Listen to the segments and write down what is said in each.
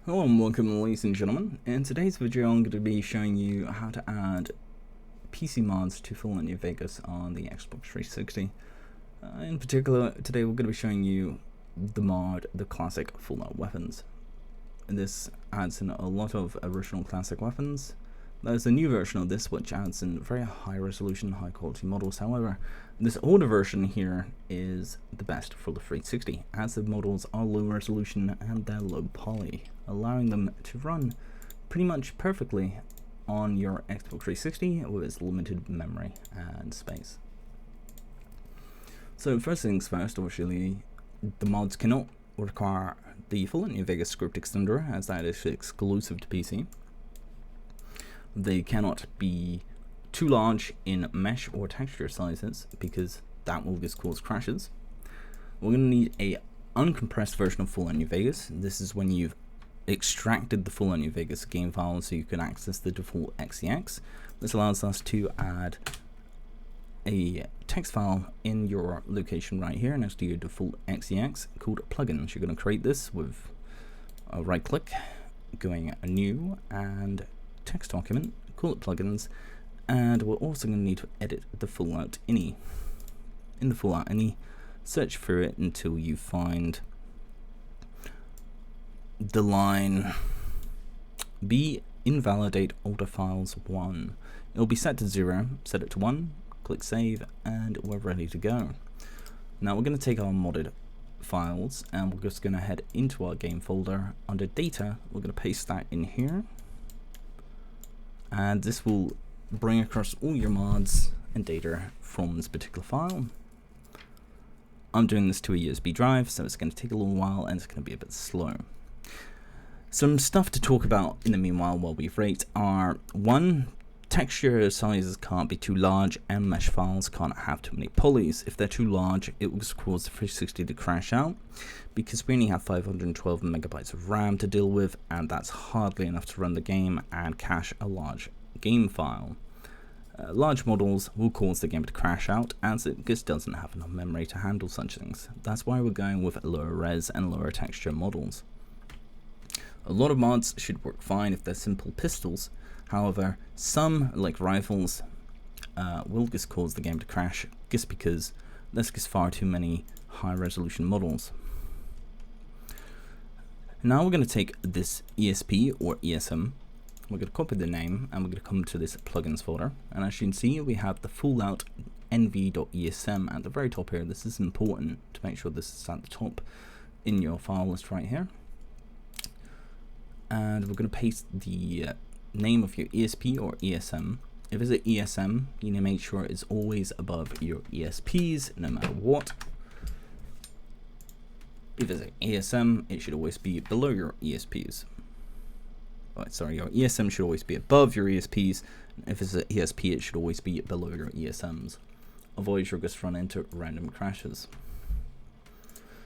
Hello and welcome, ladies and gentlemen. In today's video I'm going to be showing you how to add PC mods to Fallout New Vegas on the Xbox 360. In particular, today we're going to be showing you the mod, the classic Fallout weapons. This adds in a lot of original classic weapons. There's a new version of this which adds in very high resolution, high quality models. However, this older version here is the best for the 360, as the models are low resolution and they're low poly, allowing them to run pretty much perfectly on your Xbox 360 with its limited memory and space. So first things first, obviously the mods cannot require the Fallout New Vegas script extender, as that is exclusive to PC. They cannot be too large in mesh or texture sizes, because that will just cause crashes. We're going to need a uncompressed version of Fallout New Vegas. This is when you've extracted the Fallout New Vegas game file so you can access the default XEX. This allows us to add a text file in your location right here next to your default XEX called plugins. You're going to create this with a right click, going new, and text document, call it plugins, and we're also going to need to edit the Fallout ini. In the Fallout ini, search through it until you find the line B invalidate older files 1. It'll be set to 0, set it to 1, click save, and we're ready to go. Now we're going to take our modded files and we're just going to head into our game folder. Under data, we're going to paste that in here, and this will bring across all your mods and data from this particular file. I'm doing this to a USB drive, so it's going to take a little while and it's going to be a bit slow. Some stuff to talk about in the meanwhile while we rate are: 1, texture sizes can't be too large, and mesh files can't have too many polys. If they're too large, it will cause the 360 to crash out, because we only have 512 megabytes of RAM to deal with, and that's hardly enough to run the game and cache a large game file. Large models will cause the game to crash out, as it just doesn't have enough memory to handle such things. That's why we're going with lower res and lower texture models. A lot of mods should work fine if they're simple pistols. However, some, like rifles, will just cause the game to crash, just because there's just far too many high resolution models. Now we're going to take this ESP or ESM, we're going to copy the name, and we're going to come to this plugins folder, and as you can see we have the FalloutNV.esm at the very top here. This is important to make sure this is at the top in your file list right here. And we're going to paste the name of your ESP or ESM. If it's an ESM, you need to make sure it's always above your ESPs no matter what. If it's an ESM, it should always be below your ESPs. Oh, sorry, your ESM should always be above your ESPs. If it's an ESP, it should always be below your ESMs. Otherwise, you'll just run into random crashes.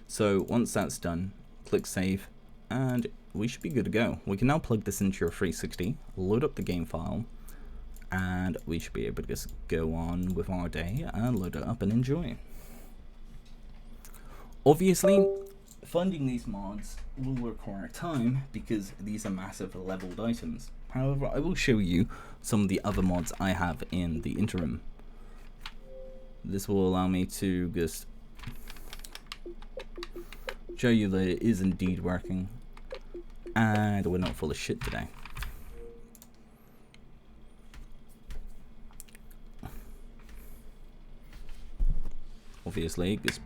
So once that's done, click save, and we should be good to go. We can now plug this into your 360, load up the game file, and we should be able to just go on with our day and load it up and enjoy. Obviously, finding these mods will require time because these are massive leveled items. However, I will show you some of the other mods I have in the interim. This will allow me to just show you that it is indeed working, and we're not full of shit today. Obviously, just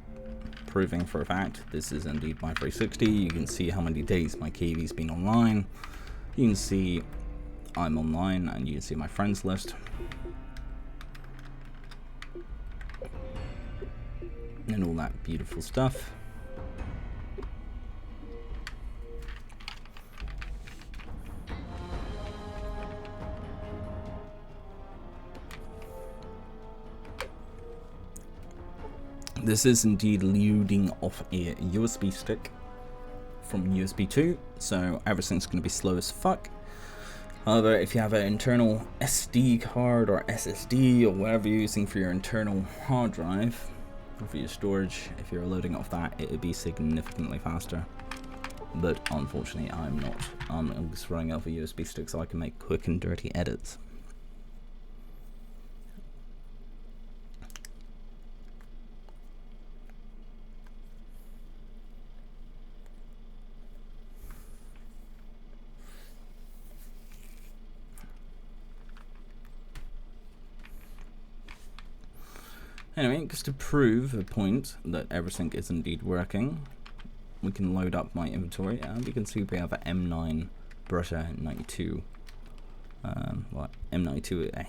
proving for a fact this is indeed my 360. You can see how many days my KV's been online. You can see I'm online, and you can see my friends list. And all that beautiful stuff. This is indeed loading off a USB stick from USB 2, so everything's going to be slow as fuck. However, if you have an internal SD card or SSD or whatever you're using for your internal hard drive, or for your storage, if you're loading off that, it would be significantly faster. but unfortunately I'm not. I'm just running off a USB stick so I can make quick and dirty edits. Anyway, just to prove a point that everything is indeed working, we can load up my inventory, and you can see we have an M9 Beretta 92. M92A.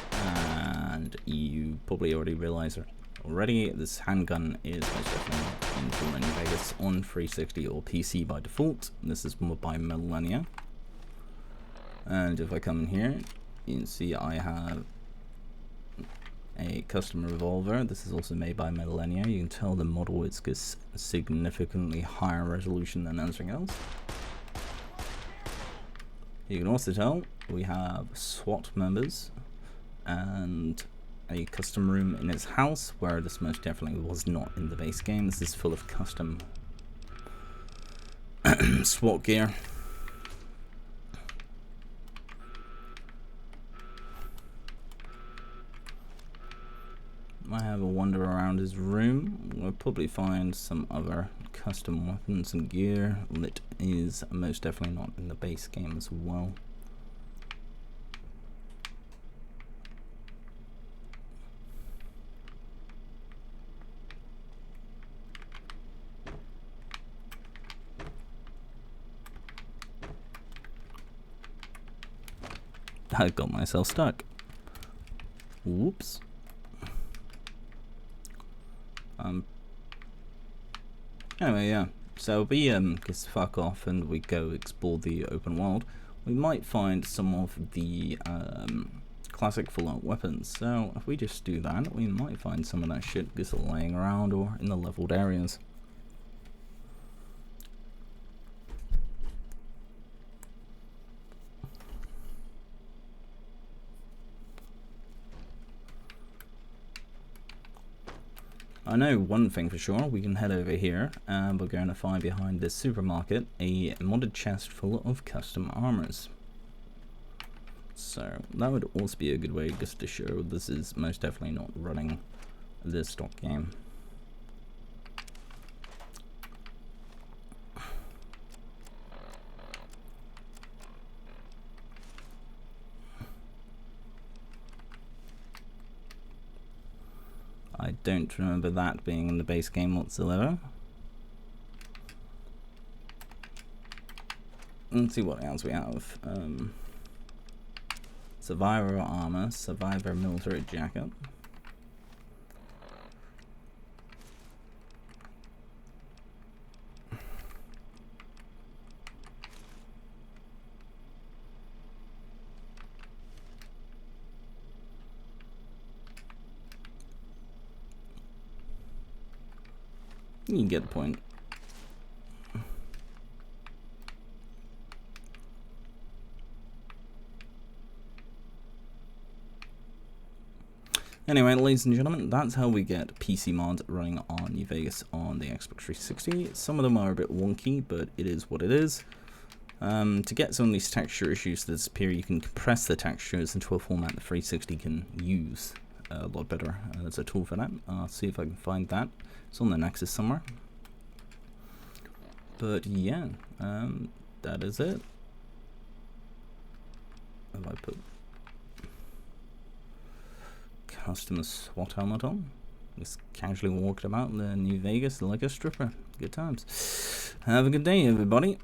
And you probably already realize already this handgun is most definitely installed in Vegas on 360 or PC by default. This is more by Millennia. And if I come in here, you can see I have a custom revolver. This is also made by Millennia. You can tell the model is just significantly higher resolution than anything else. You can also tell we have SWAT members and a custom room in his house, where this most definitely was not in the base game. This is full of custom SWAT gear. I have a wander around his room. We'll probably find some other custom weapons and gear that is most definitely not in the base game as well. I got myself stuck. Whoops. Anyway, yeah, so we just fuck off and we go explore the open world. We might find some of the classic Fallout weapons, so if we just do that, we might find some of that shit just laying around or in the leveled areas. I know one thing for sure, we can head over here and we're going to find behind this supermarket a modded chest full of custom armors. So that would also be a good way just to show this is most definitely not running this stock game. I don't remember that being in the base game whatsoever. Let's see what else we have. Survivor armor, survivor military jacket. You can get the point. Anyway, ladies and gentlemen, that's how we get PC mods running on New Vegas on the Xbox 360. Some of them are a bit wonky, but it is what it is. To get some of these texture issues to disappear, you can compress the textures into a format the 360 can use a lot better. There's a tool for that. I'll see if I can find that. It's on the Nexus somewhere. But yeah, that is it. Have I put custom SWAT helmet on? Just casually walked about the New Vegas like a stripper. Good times. Have a good day, everybody.